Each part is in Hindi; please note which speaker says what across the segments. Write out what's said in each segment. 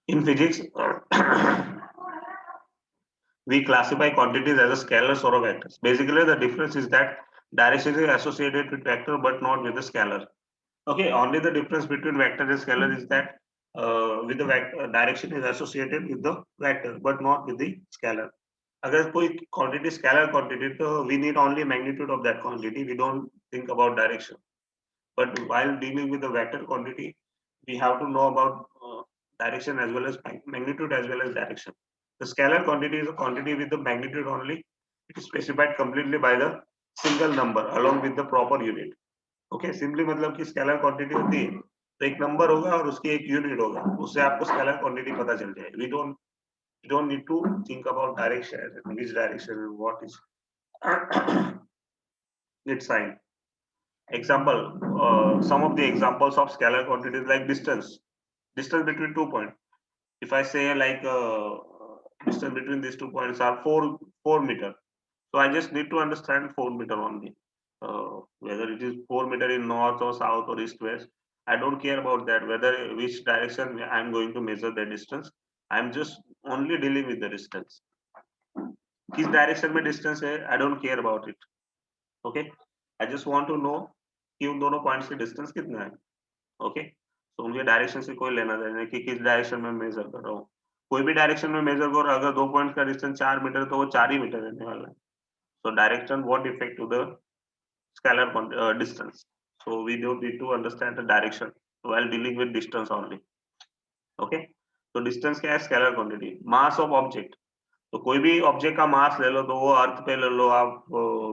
Speaker 1: In physics, we classify quantities as a scalars or a vectors. Basically, the difference is that direction is associated with vector but not with the scalar. Okay, only the difference between vector and scalar is that with the vector, direction is associated with the vector but not with the scalar. अगर कोई quantity scalar quantity तो we need only magnitude of that quantity. We don't think about direction. But while dealing with the vector quantity, we have to know about direction as well as magnitude as well as direction. The scalar quantity is a quantity with the magnitude only. It is specified completely by the single number along with the proper unit. Okay, simply मतलब कि scalar quantity होती है तो एक नंबर होगा और उसकी एक यूनिट होगा, उससे आपको scalar quantity पता चल जाए. We don't need to think about direction, which direction, what is its sign. Example, some of the examples of scalar quantities like distance between 2 points. If I say like distance between these 2 points are four meter, so I just need to understand 4 meter only. Whether it is 4 meter in north or south or east west, I don't care about that. Whether which direction I'm going to measure the distance, I'm just only dealing with the distance. किस डायरेक्शन में डिस्टेंस है, I don't care about it. Okay, I just want to know कि उन दोनों पॉइंट्स के डिस्टेंस कितना है. ओके, तो मुझे डायरेक्शन से कोई लेना देना है कि किस डायरेक्शन में मेजर कर रहा हूँ. कोई भी डायरेक्शन में मेजर करो, अगर 2 पॉइंट का डिस्टेंस 4 मीटर तो वो 4 ही मीटर रहने वाला है. So direction won't affect to the scalar distance. So we don't need to understand the direction while dealing with distance only. Okay, तो डिस्टेंस क्या है, scalar quantity. Mass of object, तो कोई भी ऑब्जेक्ट का मास ले लो, तो वो अर्थ पे ले लो, आप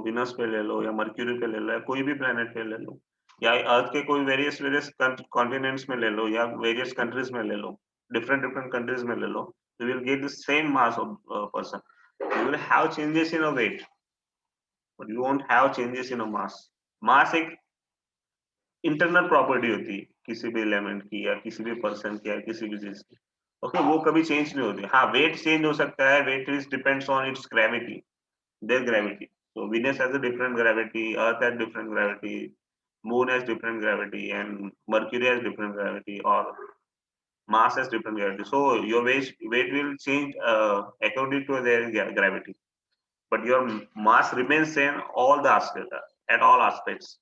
Speaker 1: विनस पे ले लो या मर्क्यूरी पे ले लो या कोई भी प्लेनेट पे ले लो या अर्थ के कोई वेरियस वेरियस कॉन्टिनेंट्स में ले लो या वेरियस कंट्रीज में ले लो, डिफरेंट डिफरेंट कंट्रीज में ले लो, you will get the same mass of person. You will have changes in a weight, but you won't have changes in a mass. मास एक इंटरनल प्रॉपर्टी होती है किसी भी एलिमेंट की या किसी भी पर्सन की या किसी भी चीज की. ओके, वो कभी चेंज नहीं होती. हाँ, वेट चेंज हो सकता है. Weight is depends on its gravity, their gravity. So Venus has a different gravity, Earth has different gravity, Moon has different gravity, and Mercury has different gravity, or Mars has different gravity. So your weight will change according to their gravity, but your mass remains same all the aspects at all aspects.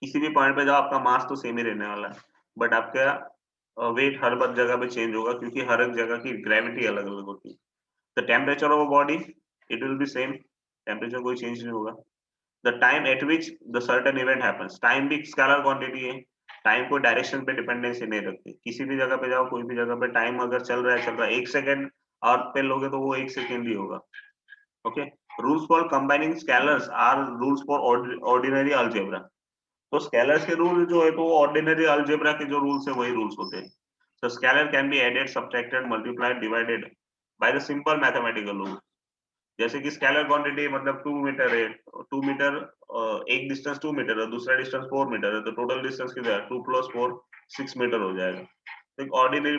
Speaker 1: किसी भी पॉइंट पे जाओ आपका मास तो सेम ही रहने वाला है, बट आपका वेट हर बार जगह पे चेंज होगा क्योंकि हर एक जगह की ग्रेविटी अलग अलग होती है. The temperature of a body, it will B same. Temperature कोई चेंज नहीं होगा. The time eight which the certain event happens, time भी स्केलर क्वांटिटी है. टाइम को डायरेक्शन पे डिपेंडेंसी नहीं रखती. किसी भी जगह पे जाओ, कोई भी जगह पे टाइम अगर चल रहा है 1 सेकंड अर्थ पे लोगे तो वो 1 सेकंड ही होगा. Okay, rules for combining scalars are rules for ordinary algebra. तो स्केलर्स के रूल जो है तो ऑर्डिनरी अलजेब्रा के जो रूल्स है वही रूल्स होते हैं. So scalar can be added, subtracted, multiplied, divided by the simple mathematical rule. जैसे कि स्केलर क्वांटिटी मतलब 2 मीटर है, 2 मीटर एक डिस्टेंस 2 मीटर है, दूसरा डिस्टेंस 4 मीटर है, तो टोटल डिस्टेंस कितना है, 2 + 4 6 मीटर हो जाएगा. तो एक ऑर्डिनरी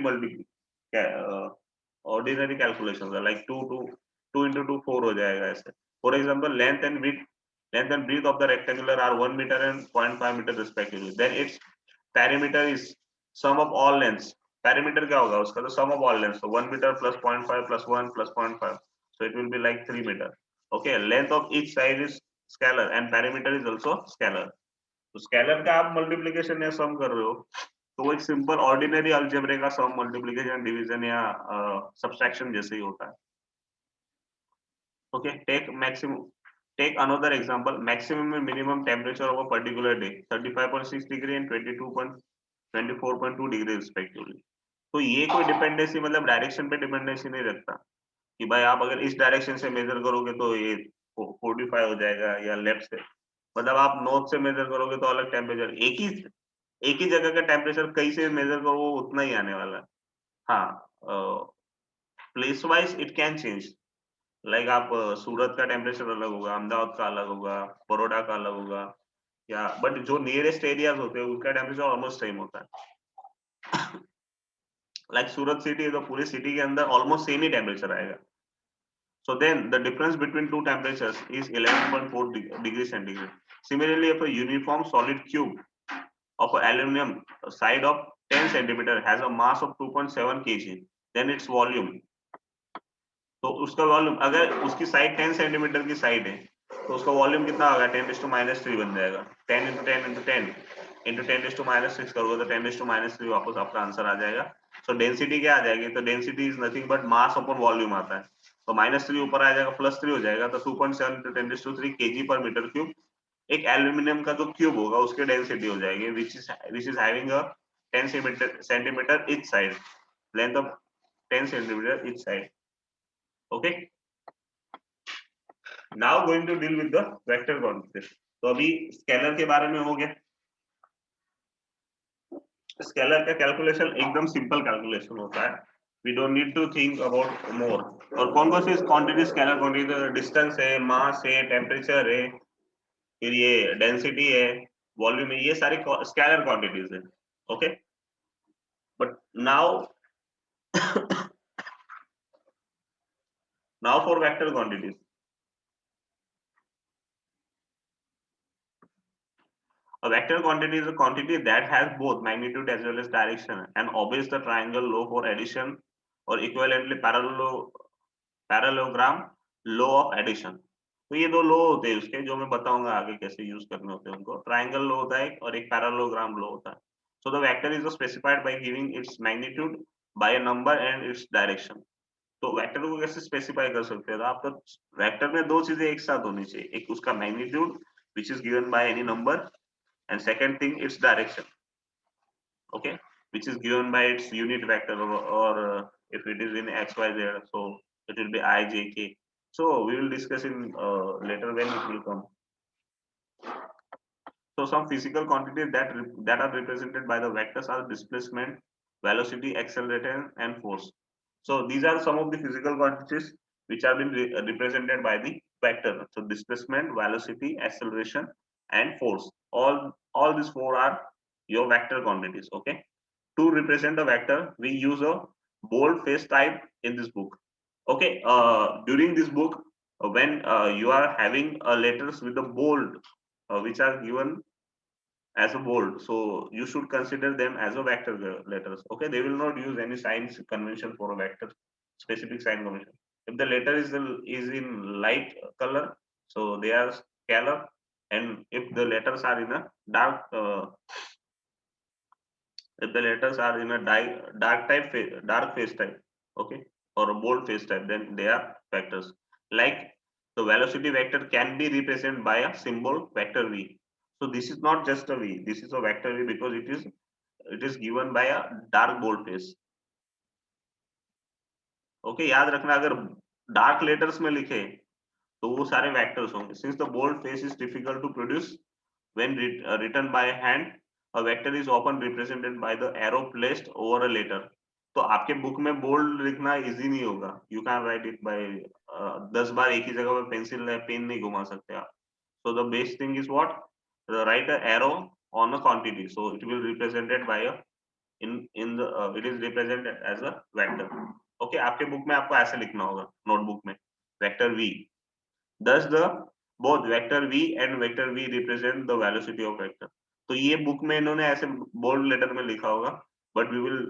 Speaker 1: ऑर्डिनरी कैलकुलेशन है, लाइक 2 × 2 4 हो जाएगा ऐसे. For example, length and breadth of the rectangular are 1 meter and 0.5 meter respectively. Then its perimeter is sum of all lengths. Perimeter क्या होगा उसका, तो sum of all lengths. So 1 meter plus 0.5 plus 1 plus 0.5. So it will be like 3 meter. Okay, length of each side is scalar and perimeter is also scalar. तो scalar का आप multiplication या sum कर रहे हो तो वो एक simple ordinary algebra का sum, multiplication, division या subtraction जैसे ही होता है. Okay, take another example. Maximum and minimum temperature of a particular day 35.6 degree and 24.2 degree respectively. तो ये कोई डिपेंडेंसी मतलब डायरेक्शन पे डिपेंडेंसी नहीं रखता कि भाई आप अगर इस डायरेक्शन से मेजर करोगे तो ये 45 हो जाएगा या लेफ्ट से, मतलब आप नॉर्थ से मेजर करोगे तो अलग टेम्परेचर. एक ही जगह का टेम्परेचर कहीं से मेजर करो वो उतना ही आने वाला है. हाँ, place wise it can change. Like आप सूरत का टेम्परेचर अलग होगा, अहमदाबाद का अलग होगा, बड़ौदा का अलग होगा, या बट जो नियरेस्ट एरियाज होते हैं उसका टेम्परेचर ऑलमोस्ट सेम होता है. लाइक सूरत सिटी है तो पूरी सिटी के अंदर ऑलमोस्ट सेम ही टेम्परेचर आएगा. So then the difference between two temperatures is 11.4 degrees centigrade. Similarly, if a uniform solid cube of aluminum side of 10 centimeter has a mass of 2.7 kg, then its volume, तो उसका वॉल्यूम अगर उसकी साइड 10 सेंटीमीटर की साइड है तो उसका वॉल्यूम कितना होगा 10⁻³ बन जाएगा 10 × 10 × 10 × 10⁻6 करोगे तो 10⁻³ वापस आपका आंसर आ जाएगा। सो डेंसिटी क्या आ जाएगी, तो density is nothing but mass upon volume आता है, तो -3 ऊपर आ जाएगा +3 हो जाएगा, तो 2.7 × 10⁻³ kg/m³। एक एल्यूमिनियम का जो क्यूब होगा उसकी डेंसिटी हो जाएगी which is having a 10 centimetre each side, length of 10 centimetre each side. Okay, now going to deal with the vector quantities. तो अभी स्केलर के बारे में हो गया। स्केलर का कैलकुलेशन एकदम सिंपल कैलकुलेशन होता है, we don't need to think about more. और कौन कौन सी क्वांटिटी स्केलर क्वांटिटी, डिस्टेंस है, मास है, टेम्परेचर है, फिर ये डेंसिटी है, वॉल्यूम है, ये सारी स्केलर क्वांटिटीज है। Okay, but now now for vector quantities. A vector quantity is a quantity that has both magnitude as well as direction and obeys the triangle law for addition or equivalently parallelogram law of addition। तो ये दो लॉ होते हैं उसके, जो मैं बताऊंगा आगे कैसे यूज करने होते हैं उनको। ट्राइंगल लॉ होता है और एक पैरेललोग्राम लॉ होता है। So the vector is specified by giving its magnitude by a number and its direction. तो वेक्टर को कैसे स्पेसिफाई कर सकते हैं, तो आपका वेक्टर में दो चीजें एक साथ होनी चाहिए, एक उसका magnitude which is given by any number, and second thing its direction, okay, which is given by its unit vector, or if it is in xyz, so it will be I, j, k. So we will discuss in later when it will come. So some physical quantities that are represented by the vectors are displacement, velocity, acceleration, and force. So these are some of the physical quantities which have been represented by the vector. So displacement, velocity, acceleration, and force. All these four are your vector quantities. Okay. To represent a vector, we use a bold-face type in this book. Okay. During this book, when you are having letters with the bold, which are given as a bold, so you should consider them as a vector letters. Okay, they will not use any sign convention for a vector, specific sign convention. If the letter is in light color, so they are scalar, and if the letters are in a dark if the letters are in a dark face type, okay, or a bold face type, then they are vectors. Like the velocity vector can be represented by a symbol vector v. So this is not just a v, this is a vector v because it is given by a dark bold face. Okay, याद रखना अगर dark letters में लिखे तो वो सारे vectors होंगे. Since the bold face is difficult to produce when written by hand, a vector is often represented by the arrow placed over a letter. तो आपके बुक में बोल्ड लिखना इजी नहीं होगा, you can write it by 10 बार एक ही जगह पे पेंसिल या पेन नहीं घुमा सकते आप. So the best thing is what, right a arrow on a quantity, so it will represented by a in the it is represented as a vector. Okay, आपके बुक में आपको ऐसे लिखना होगा नोटबुक में vector v. Thus the both vector v and vector v represent the velocity of vector. तो ये बुक में इन्होंने ऐसे बोल्ड लेटर में लिखा होगा, but we will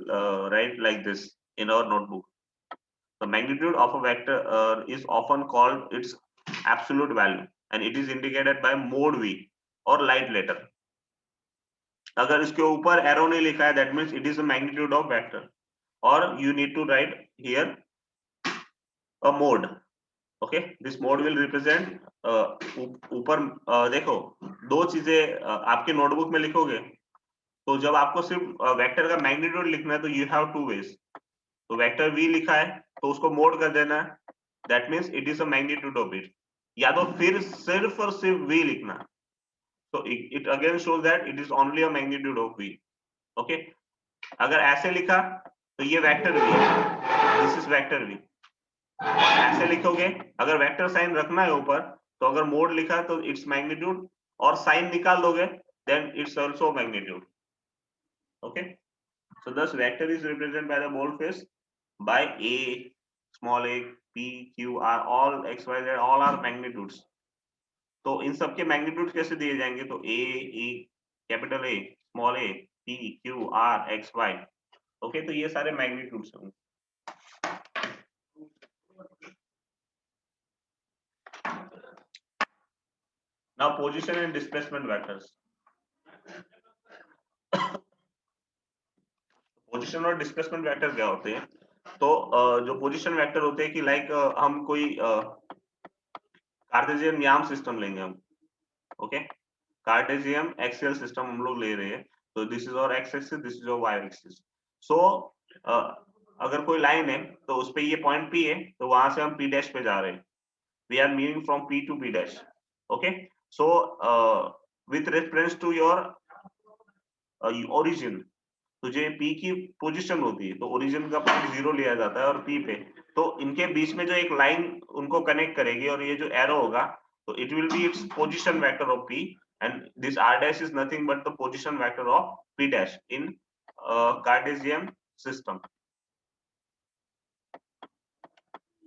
Speaker 1: write like this in our notebook. The magnitude of a vector is often called its absolute value, and it is indicated by mode v or light letter. अगर इसके ऊपर एरो नहीं लिखा है, that means it is the magnitude of vector, or you need to write here a mode. Okay, this mode will represent ऊपर देखो दो चीजें आपके नोटबुक में लिखोगे, तो जब आपको सिर्फ वेक्टर का मैग्नीट्यूड लिखना है तो यू हैव टू वेज. तो वेक्टर v लिखा है तो उसको मोड कर देना है, that means it is a magnitude of it, या तो फिर सिर्फ और सिर्फ v लिखना. so it again shows that it is only a magnitude of v. okay, अगर ऐसे लिखा तो ये वेक्टर v है, दिस इज वेक्टर v. ऐसे लिखोगे, अगर वेक्टर साइन रखना है ऊपर तो अगर मोड लिखा तो इट्स मैग्नीट्यूड, और साइन निकाल दोगे then it's also magnitude. Okay, so thus vector is represented by the bold face by a, small a, p, q, r, all x, y, z, all are magnitudes. तो इन सबके मैग्नीट्यूड कैसे दिए जाएंगे, तो A, capital A, small A, P, Q, R, X, Y. Okay, तो ये सारे मैग्नीट्यूड्स होंगे. Now position and displacement vectors. Position और डिस्प्लेसमेंट वेक्टर क्या होते हैं? तो जो पोजीशन वेक्टर होते हैं कि लाइक हम कोई कार्टेशियन याम सिस्टम लेंगे हम. ओके, कार्टेशियन एक्सियल सिस्टम हम लोग ले रहे हैं. तो दिस इज और एक्स एक्सिस, दिस इज और वाई एक्सिस. सो अगर कोई लाइन है तो उस पे ये पॉइंट पी है, तो वहां से हम पी डैश पे जा रहे हैं. We are moving from P to P dash. Okay, so with reference to your origin, तो जो पी की पोजीशन होती है तो ओरिजिन का पॉइंट 0 लिया जाता है और पी पे, तो इनके बीच में जो एक लाइन उनको कनेक्ट करेगी और ये जो एरो होगा, तो it will be its position vector of P, and this R dash is nothing but the position vector of P dash in Cartesian system.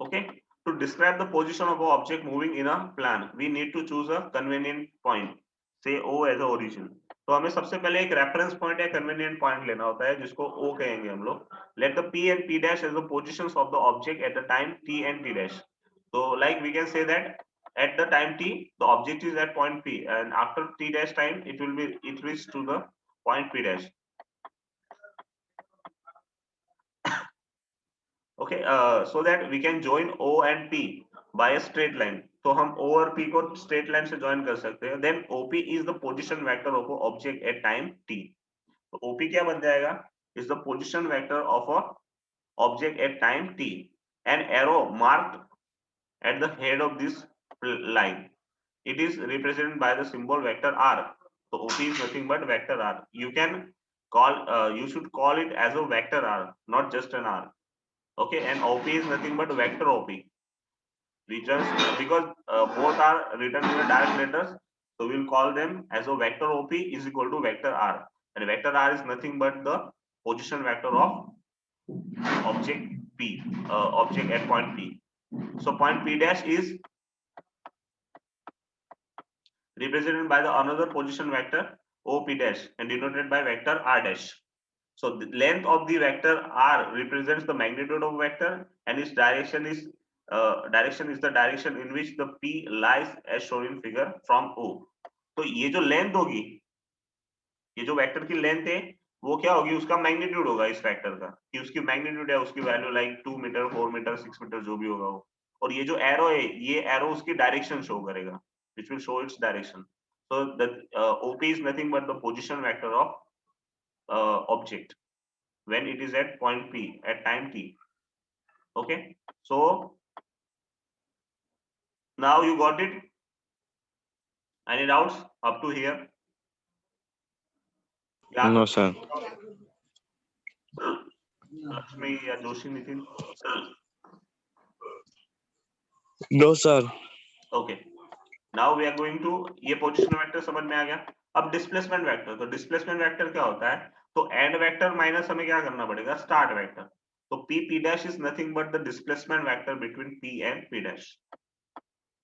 Speaker 1: Okay, to describe the position of an object moving in a plan, we need to choose a convenient point, say O as a origin. तो हमें सबसे पहले एक रेफरेंस पॉइंट या कन्वीनियंट पॉइंट लेना होता है जिसको O कहेंगे हम लोग. Let the P and P dash as the positions of the object at the time T and T dash. So like we can say that at the time T, the object is at point P, and after T dash time, it reaches to the point P dash. Okay, so that we can join O and P by a straight line. तो हम O और P को straight line से join कर सकते हैं. Then OP is the position vector of a object at time T. तो OP क्या बन जाएगा? Is the position vector of a object at time T. An arrow marked at the head of this line. It is represented by the symbol vector R. So OP is nothing but vector R. You should call it as a vector R, not just an R. Okay, and OP is nothing but vector OP. We just, because both are written in the direct letters, so we'll call them as a vector OP is equal to vector R, and vector R is nothing but the position vector of object P, object at point P. So point P dash is represented by the another position vector OP dash and denoted by vector R dash. So the length of the vector R represents the magnitude of vector, and its direction is the direction in which the P lies as shown in figure from O. तो ये जो लेंथ होगी, ये जो वेक्टर की लेंथ है वो क्या होगी, उसका मैग्नीट्यूड होगा इस वेक्टर का, कि उसकी मैग्नीट्यूड है, उसकी value like 2 metre 4 metre 6 metre जो भी होगा वो. और ये जो एरो है, ये एरो उसकी डायरेक्शन शो करेगा, which will show its direction. So the OP is nothing but the position vector of object when it is at point P at time T. Okay, so now you got it. Any doubts up to here?
Speaker 2: No, sir.
Speaker 1: Lakshmi या Joshi Nitin?
Speaker 2: No, sir.
Speaker 1: Okay, now we are going to, ये पोजिशन वेक्टर समझ में आ गया. अब डिस्प्लेसमेंट वेक्टर, तो डिस्प्लेसमेंट वेक्टर क्या होता है, तो एंड वेक्टर माइनस हमें क्या करना पड़ेगा, स्टार्ट वेक्टर. तो P dash is nothing but the displacement vector between P and P dash.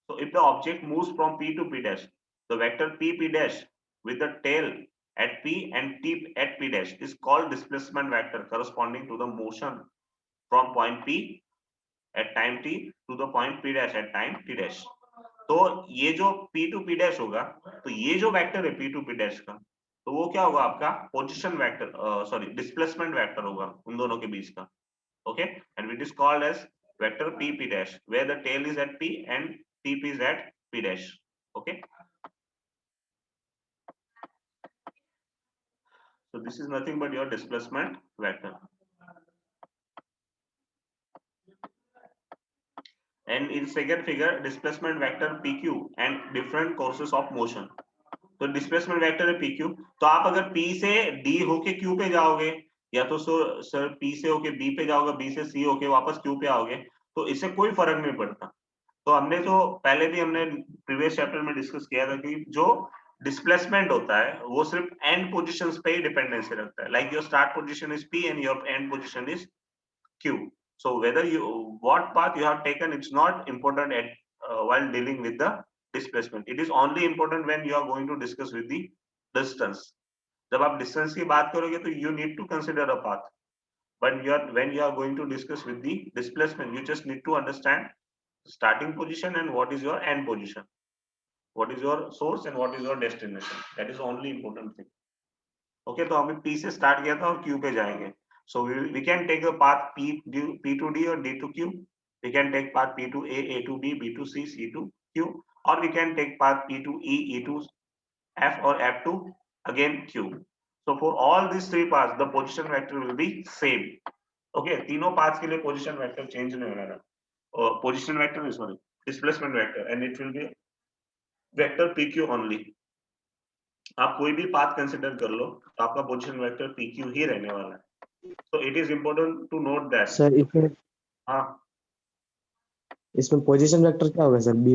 Speaker 1: So if the object moves from P to P dash, the vector P dash with the tail at P and T at P dash is called displacement vector corresponding to the motion from point P at time T to the point P dash at time T dash. तो ये जो P to P dash होगा, तो ये जो वेक्टर है P to P dash का, तो वो क्या होगा आपका position vector, sorry displacement vector होगा उन दोनों के बीच का. Okay, and it is called as vector P dash where the tail is at P and TP is at P dash. Okay, so this is nothing but your displacement vector. And in second figure, displacement vector PQ and different courses of motion. तो डिस्प्लेसमेंट वेक्टर है PQ. तो आप अगर P से D होके Q पे जाओगे, या तो सर P से होके B पे जाओगे, B से C होके वापस Q पे आओगे, तो इससे कोई फर्क नहीं पड़ता. तो हमने तो पहले भी हमने प्रीवियस चैप्टर में डिस्कस किया था कि जो डिस्प्लेसमेंट होता है वो सिर्फ एंड पोजीशंस पे ही डिपेंडेंसी रखता है. Like your start position is P and your end position is Q. So whether what path you have taken, it's not important at while dealing with the displacement. It is only important when you are going to discuss with the distance. जब आप डिस्टेंस की बात करोगे तो you need to consider a path, but when you are going to discuss with the displacement, you just need to understand starting position and what is your end position, what is your source and what is your destination. That is the only important thing. Okay, तो हमें P से start किया था और Q पे जाएंगे. So we can take the path P to D or D to Q. We can take path P to A to B, B to C, C to Q, or we can take path P to E, E to F, or F to again Q. So for all these three paths, the position vector will be same. Okay, तीनों paths के लिए position vector change नहीं होने वाला. और position vector is sorry, displacement vector, and it will be vector PQ only. आप कोई भी पाथ कंसिडर कर लो तो आपका पोजीशन वेक्टर PQ ही रहने वाला है. So it is important to note that.
Speaker 3: Sir
Speaker 1: हाँ,
Speaker 3: इसमें पोजीशन वेक्टर क्या होगा सर? बी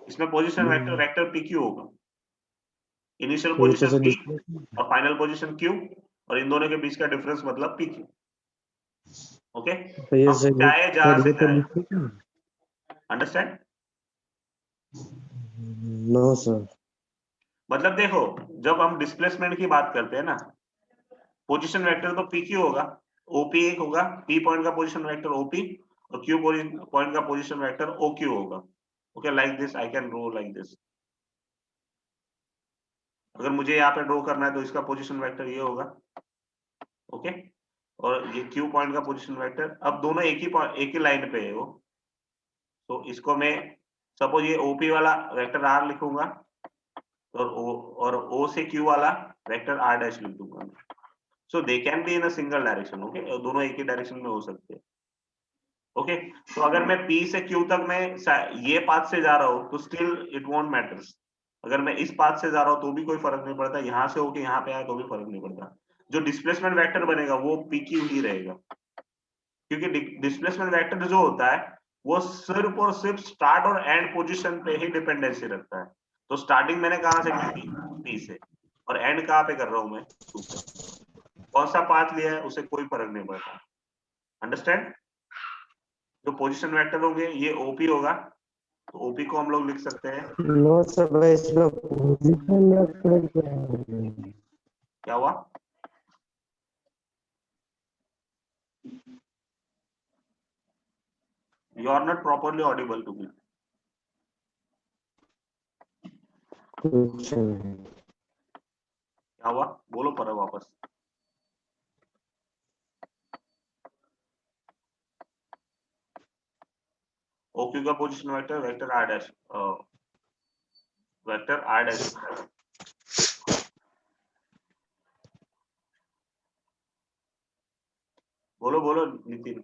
Speaker 1: इसमें पोजीशन वेक्टर वेक्टर PQ होगा. इनिशियल
Speaker 3: तो ये तो
Speaker 1: पोजीशन
Speaker 3: सर
Speaker 1: P और फाइनल पोजीशन Q, और इन दोनों के बीच का डिफरेंस मतलब PQ. ओके,
Speaker 3: तो ये
Speaker 1: हम
Speaker 3: सर
Speaker 1: चाहे जहां से चाहे.
Speaker 3: तो
Speaker 1: अंडरस्टैंड?
Speaker 3: No sir.
Speaker 1: मतलब देखो, जब हम डिस्प्लेसमेंट की बात करते हैं ना, पोजीशन वेक्टर तो PQ होगा, OP एक होगा, P पॉइंट का पोजीशन वेक्टर OP और Q पॉइंट का पोजीशन वेक्टर OQ होगा. Okay, like this I can draw like this. अगर मुझे यहाँ पे ड्रॉ करना है तो इसका पोजीशन वेक्टर ये होगा. ओके, और ये Q पॉइंट का पोजीशन वेक्टर, अब दोनों एक ही लाइन पे है वो. तो इसको मैं सपोज ये OP वाला वेक्टर R लिखूंगा और O से Q वाला वेक्टर R डैश लिख दूंगा. So they can be in a single direction. Okay, दोनों एक ही डायरेक्शन में हो सकते हैं. ओके, तो अगर मैं P से Q तक मैं ये पाथ से जा रहा हूँ तो स्टिल इट वोंट मैटर्स. अगर मैं इस पाथ से जा रहा हूँ तो भी कोई फर्क नहीं पड़ता. यहाँ से होके यहाँ पे आया तो भी फर्क नहीं पड़ता. जो डिस्प्लेसमेंट वेक्टर बनेगा वो PQ ही रहेगा, क्योंकि डिस्प्लेसमेंट वेक्टर जो होता है वो सिर्फ और सिर्फ स्टार्ट और एंड पोजीशन पे ही डिपेंडेंसी रखता है. तो स्टार्टिंग मैंने कहां से की थी? P से, और एंड कहां पे कर रहा हूं मैं? Q पे. कौन सा पाथ लिया है उसे कोई फर्क नहीं पड़ता. अंडरस्टैंड? जो पोजीशन वेक्टर होंगे ये OP होगा, तो OP को हम लोग लिख सकते हैं.
Speaker 3: नो सर भाई, इसमें पोजीशन वेक्टर क्या है?
Speaker 1: क्या हुआ? You are not properly audible to me.
Speaker 3: कुछ नहीं.
Speaker 1: क्या हुआ? बोलो पर वापस. OQ का position vector vector R dash vector R dash. बोलो बोलो नितिन.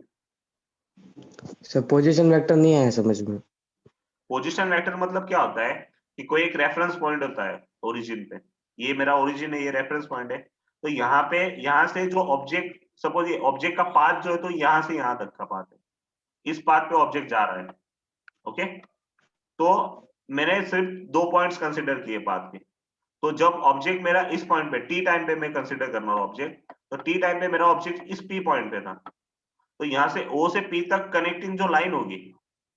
Speaker 3: सर पोजीशन वेक्टर नहीं आया समझ में.
Speaker 1: पोजीशन वेक्टर मतलब क्या होता है कि कोई एक रेफरेंस पॉइंट होता है ओरिजिन पे. ये मेरा ओरिजिन है, ये रेफरेंस पॉइंट है. तो यहाँ पे, यहाँ से जो ऑब्जेक्ट, सपोज ये ऑब्जेक्ट का पाथ जो है, तो यहाँ से यहाँ तक का पाथ है. इस पाथ पे ऑब्जेक्ट जा रहा है. ओके, तो मैंने सिर्फ 2 पॉइंट्स कंसिडर किए पाथ के. तो जब ऑब्जेक्ट मेरा इस पॉइंट पे T टाइम पे मैं कंसिडर करना ऑब्जेक्ट, तो T टाइम पे मेरा ऑब्जेक्ट इस P पॉइंट पे था. तो यहाँ से O से P तक कनेक्टिंग जो लाइन होगी,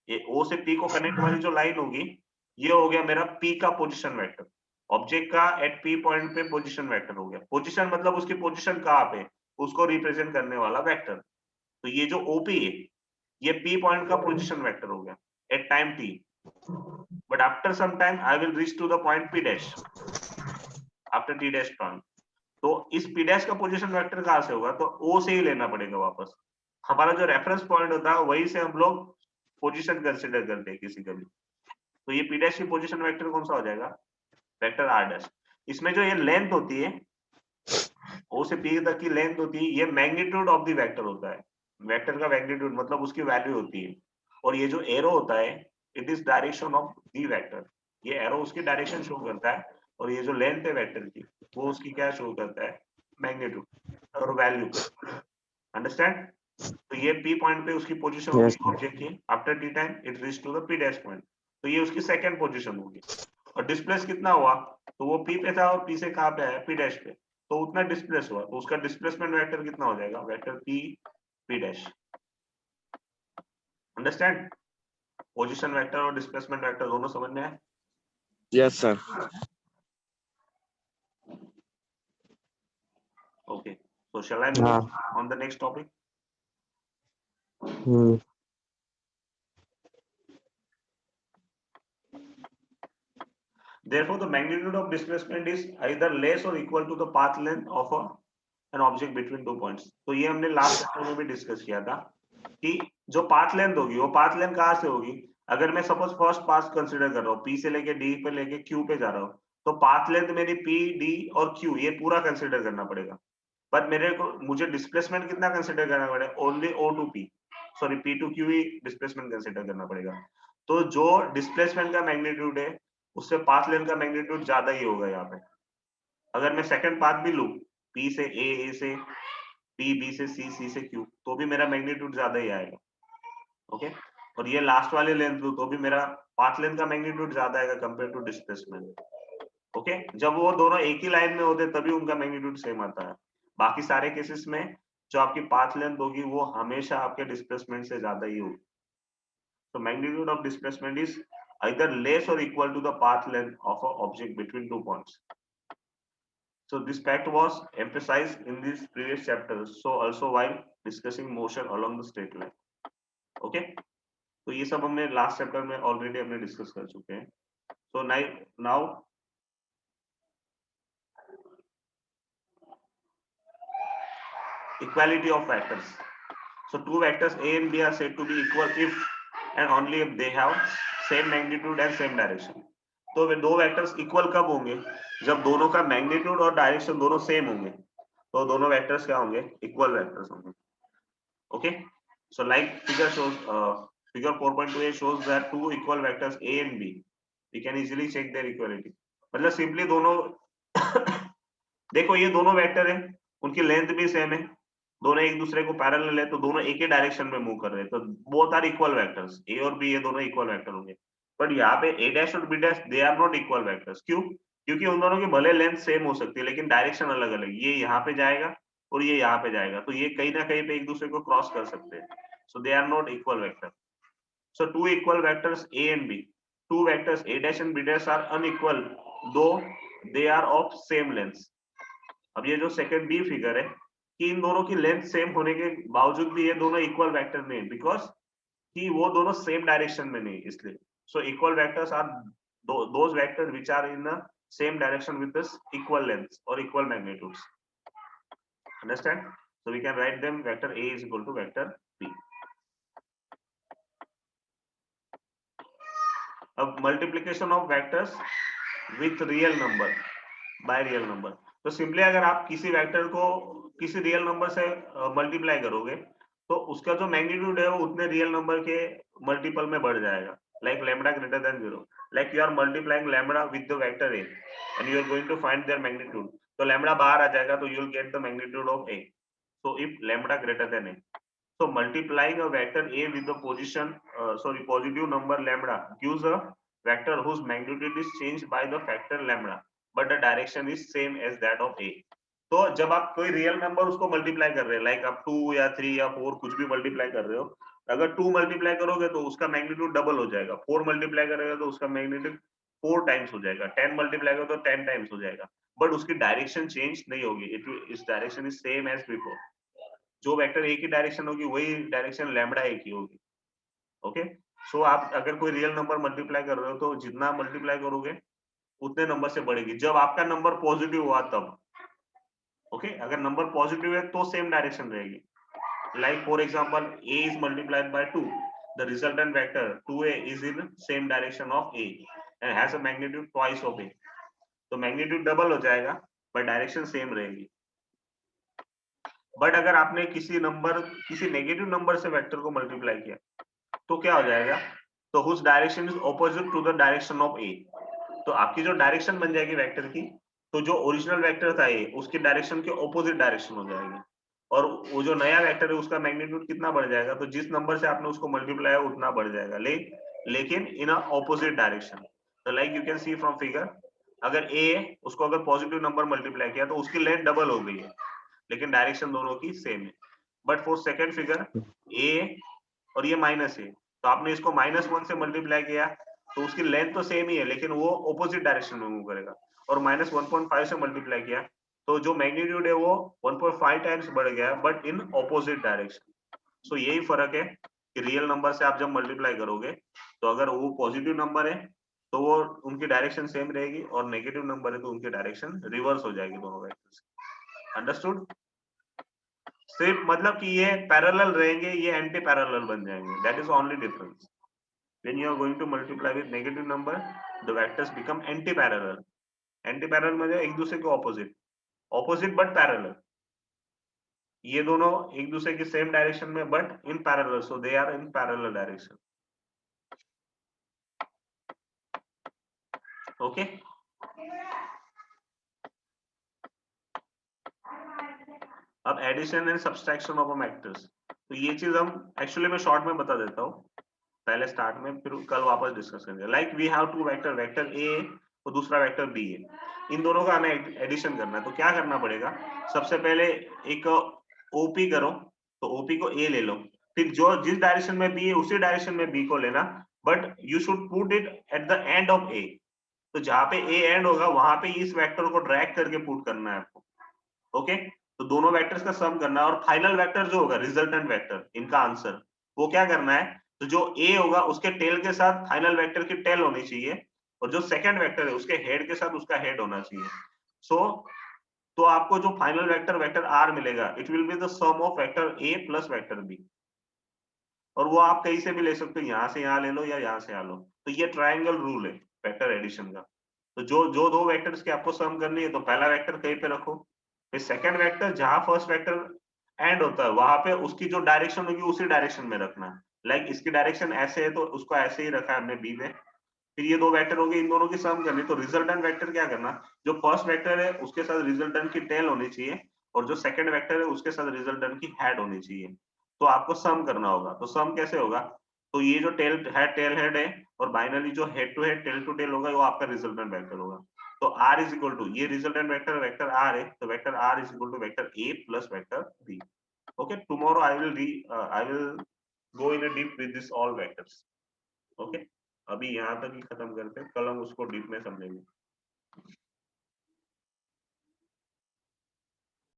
Speaker 1: ये O से P को कनेक्ट वाली जो लाइन होगी, ये हो गया मेरा P का पोजीशन वेक्टर. ऑब्जेक्ट का एट P पॉइंट पे पोजीशन वेक्टर हो गया. पोजीशन मतलब उसकी पोजीशन कहाँ पे, उसको रिप्रेजेंट करने वाला वेक्टर. तो ये जो OP है ये P पॉइंट का पोजीशन वेक्टर हो गया at time T. But after some time I will reach to the point P dash after T dash point. तो इस P डैश का पोजीशन वेक्टर कहाँ से होगा? तो O से ही लेना पड़ेगा वापस. हमारा जो रेफरेंस पॉइंट होता है वही से हम लोग पोजीशन कंसीडर करते हैं किसी का भी. तो ये P डैश की पोजीशन वेक्टर कौन सा हो जाएगा? Vector R dash. इसमें जो ये लेंथ होती है, O से P तक की लेंथ होती है, ये मैग्नीट्यूड ऑफ द वेक्टर होता है. वेक्टर का मैग्नीट्यूड मतलब उसकी वैल्यू होती है. और ये जो एरो होता है, it is direction of the vector. ये एरो उसकी डायरेक्शन शो करता है, और ये जो लेंथ है वेक्टर की, वो उसकी क्या शो करता है? मैग्नीट्यूड और वैल्यू. अंडरस्टैंड? तो ये P पॉइंट पे उसकी पोजीशन होगी
Speaker 3: Yes, sir.
Speaker 1: ऑब्जेक्ट की. After T time it reach to the P dash point. तो ये उसकी सेकंड पोजीशन होगी. और डिस्प्लेस कितना हुआ? तो वो P पे था और P से कहां पे आया? P डैश पे. तो उतना डिस्प्लेस हुआ, तो उसका डिस्प्लेसमेंट वेक्टर कितना हो जाएगा? Vector P dash. Understand? Position vector और डिस्प्लेसमेंट वेक्टर दोनों समझ में आए?
Speaker 2: Yes, sir.
Speaker 1: Okay, so shall I move
Speaker 3: हाँ.
Speaker 1: on the next topic? Therefore, the magnitude of displacement is either less or equal to the path length of an object between two points. तो ये हमने लास्ट चैप्टर में भी डिस्कस किया था कि जो पाथ लेंथ होगी वो पाथ लेंथ कहाँ से होगी. अगर मैं सपोज फर्स्ट पाथ कंसीडर कर रहा हूँ, पी से लेके डी पे लेके क्यू पे जा रहा हूँ, तो पाथ लेंथ मेरी पी डी और क्यू ये पूरा कंसीडर करना पड़ेगा. पर मुझे डिस्प्लेसमेंट कितना कंसीडर करना पड़ेगा? Only O to P, sorry P to Q ही डिस्प्लेसमेंट कंसीडर करना पड़ेगा. तो जो डिस्प्लेसमेंट का मैग्नीट्यूड है उससे पाथ लेंथ का मैग्नीट्यूड ज्यादा ही होगा यहाँ पे. अगर मैं सेकंड पाथ भी लूं, पी से ए से बी, बी से सी से क्यू, तो भी मेरा मैग्नीट्यूड ज्यादा ही आएगा. ओके, और ये लास्ट वाले लेंथ लूं तो भी मेरा पाथ लेंथ का मैग्नीट्यूड ज्यादा आएगा कंपेयर टू डिस्प्लेसमेंट. ओके, जब वो दोनों एक ही लाइन में होते तभी उनका मैग्नीट्यूड सेम आता है. बाकी सारे केसेस में जो आपकी पाथ लेंथ होगी वो हमेशा आपके डिस्प्लेसमेंट से ज्यादा ही होगी. So magnitude of displacement is either less or equal to the path length of an object between two points. So this fact was emphasized in these previous chapters. So also while discussing motion along the straight line. Okay. तो ये सब हमने लास्ट चैप्टर में ऑलरेडी हमने डिस्कस कर चुके हैं. So now equality of vectors. So two vectors A and B are said to be equal if and only if they have same magnitude and same direction. तो वे दो वेक्टर्स इक्वल कब होंगे? जब दोनों का मैग्नीट्यूड और डायरेक्शन दोनों सेम होंगे, तो दोनों वेक्टर्स क्या होंगे? इक्वल वेक्टर्स होंगे. Okay, so like figure shows, figure 4.2a shows that two equal vectors A and B. We can easily check their equality. मतलब सिंपली दोनों देखो ये दोनों वेक्टर हैं, उनकी लेंथ भी सेम है, दोनों एक दूसरे को पैरेलल है, तो दोनों एक ही डायरेक्शन में मूव कर रहे हैं, तो बोथ आर इक्वल वेक्टर्स. ए और बी ये दोनों इक्वल वेक्टर होंगे. बट यहाँ पे ए डैश और B dash they are not equal vectors. क्यों? क्योंकि उन दोनों की भले लेंथ सेम हो सकती है लेकिन डायरेक्शन अलग अलग. ये यहाँ पे जाएगा और ये यहाँ पे जाएगा, तो ये कहीं ना कहीं पे एक दूसरे को क्रॉस कर सकते हैं. So they are not equal vector. So two equal vectors A and B, two vectors A dash and B dash are unequal though they are of same length. अब ये जो सेकंड बी फिगर है कि इन दोनों की लेंथ सेम होने के बावजूद भी ये दोनों इक्वल वेक्टर नहीं, बिकॉज कि वो दोनों सेम डायरेक्शन में नहीं, इसलिए. So equal vectors are those vectors which are in the same direction with this equal length और equal magnitudes. Understand? So we can write them vector A is equal to vector B. अब multiplication of vectors with real number by real number. तो सिंपली अगर आप किसी वेक्टर को किसी रियल नंबर से मल्टीप्लाई करोगे तो उसका जो मैग्नीट्यूड है वो उतने रियल नंबर के मल्टीपल में बढ़ जाएगा. Like lambda greater than 0, like you are multiplying lambda with the vector A and you are going to find their magnitude. तो लैम्बडा बाहर आ जाएगा तो you will get the magnitude of A. So if lambda greater than A, so multiplying a vector A with the positive number lambda gives a vector whose magnitude is changed by the factor lambda but the direction is same as that of A. तो जब आप कोई रियल नंबर उसको मल्टीप्लाई कर रहे हैं, लाइक आप 2 या 3 या 4 कुछ भी मल्टीप्लाई कर रहे हो, अगर 2 मल्टीप्लाई करोगे तो उसका मैग्नीट्यूड डबल हो जाएगा, 4 मल्टीप्लाई करोगे तो उसका मैग्नीट्यूड 4 टाइम्स हो जाएगा, 10 मल्टीप्लाई करोगे तो 10 टाइम्स हो जाएगा, बट उसकी डायरेक्शन चेंज नहीं होगी. इस direction is same as before. जो वेक्टर एक ही डायरेक्शन होगी वही डायरेक्शन लैम्बडा एक ही होगी. ओके, सो आप अगर कोई रियल नंबर मल्टीप्लाई कर रहे हो तो जितना मल्टीप्लाई करोगे उतने नंबर से बढ़ेगी. जब आपका नंबर पॉजिटिव हुआ तब. ओके, अगर नंबर पॉजिटिव है तो सेम डायरेक्शन रहेगी. Like for example a is multiplied by 2, the resultant vector 2a is in same direction of a and has a magnitude twice of a. तो मैग्नीट्यूड डबल हो जाएगा पर डायरेक्शन सेम रहेगी. बट अगर आपने किसी नेगेटिव नंबर से वेक्टर को मल्टीप्लाई किया तो क्या हो जाएगा? तो whose direction is opposite to the direction of A. तो आपकी जो डायरेक्शन बन जाएगी वेक्टर की, तो जो ओरिजिनल वेक्टर था ए उसकी डायरेक्शन के ऑपोजिट डायरेक्शन हो जाएगी, और वो जो नया वेक्टर है उसका मैग्नीट्यूड कितना बढ़ जाएगा? तो जिस नंबर से आपने उसको मल्टीप्लाई उतना बढ़ जाएगा, लेकिन इन अ ऑपोजिट डायरेक्शन. तो like you can see from figure, अगर ए उसको अगर पॉजिटिव नंबर मल्टीप्लाई किया तो उसकी लेंथ डबल हो गई है लेकिन डायरेक्शन दोनों की सेम है. But for second figure A और ये माइनस है, तो आपने इसको -1 से मल्टीप्लाई किया तो उसकी लेंथ तो सेम ही है लेकिन वो ऑपोजिट डायरेक्शन में मूव करेगा. और -1.5 से मल्टीप्लाई किया तो जो मैग्नीट्यूड है वो 1.5 टाइम्स बढ़ गया है, बट इन ऑपोजिट डायरेक्शन। सो यही फर्क है कि रियल नंबर से आप जब मल्टीप्लाई करोगे तो अगर वो पॉजिटिव नंबर है तो वो उनकी डायरेक्शन सेम रहेगी, और नेगेटिव नंबर है तो उनकी डायरेक्शन रिवर्स हो जाएगी दोनों वेक्टर्स। अंडरस्टूड? सिर्फ मतलब कि ये पैरेलल रहेंगे, ये एंटी पैरेलल बन जाएंगे, that is only difference. When you are going to multiply with negative number, the vectors become anti parallel. Anti parallel मतलब एक दूसरे के ऑपोजिट, ऑपोजिट बट पैरेलल। ये दोनों एक दूसरे की सेम डायरेक्शन में but in parallel, so they are in parallel direction. Okay, अब addition and subtraction of vectors, तो ये चीज हम एक्चुअली मैं शॉर्ट में बता देता हूँ पहले स्टार्ट में, फिर कल वापस डिस्कस करेंगे। Like we have two vector, vector A और दूसरा वेक्टर बी है, इन दोनों का हमें एडिशन करना है। तो क्या करना पड़ेगा, सबसे पहले एक ओपी करो, तो ओपी को ए ले लो, फिर जो जिस डायरेक्शन में बी है उसी डायरेक्शन में बी को लेना, but you should put it at the end of A. तो जहां पे ए एंड होगा वहां पे इस वेक्टर को ड्रैग करके पुट करना है आपको। ओके, तो दोनों वेक्टर्स का सम करना है, और फाइनल वेक्टर जो होगा रिजल्टेंट वेक्टर, इनका आंसर वो क्या करना है, तो जो ए होगा उसके टेल के साथ फाइनल वेक्टर की टेल होनी चाहिए, और जो सेकंड वेक्टर है उसके हेड के साथ उसका हेड होना चाहिए। सो तो आपको जो फाइनल वेक्टर वेक्टर आर मिलेगा, it will be the sum of vector A plus vector B. और वो आप कहीं से भी ले सकते हो, यहाँ से यहाँ ले लो या यहाँ से यहाँ लो। तो ये ट्रायंगल रूल है वेक्टर एडिशन का। तो जो जो दो वेक्टर्स की आपको सम करनी है, तो पहला वेक्टर कहीं पे रखो, फिर सेकंड वेक्टर जहां फर्स्ट वेक्टर एंड होता है वहां पे उसकी जो डायरेक्शन होगी उसी डायरेक्शन में रखना है। लाइक इसकी डायरेक्शन ऐसे है तो उसको ऐसे ही रखा है हमने बी में। फिर ये दो वेक्टर हो गए, इन दोनों की सम करनी, तो रिजल्टेंट वेक्टर क्या करना, जो फर्स्ट वेक्टर है उसके साथ रिजल्टेंट की टेल होनी चाहिए, और जो सेकंड वेक्टर है उसके साथ रिजल्टेंट की हेड होनी चाहिए। तो आपको सम करना होगा। तो सम कैसे होगा, तो ये जो टेल हेड है, और बाइनरी जो head to head tail to tail होगा, वो आपका रिजल्टेंट वेक्टर होगा। तो r इज इक्वल टू, ये रिजल्टेंट वेक्टर वेक्टर r है, तो vector r is equal to vector a plus vector b। Okay, tomorrow I will go in deep with this all vectors. Okay, अभी यहाँ तक ही खत्म करते हैं, कल हम उसको डीप में समझेंगे।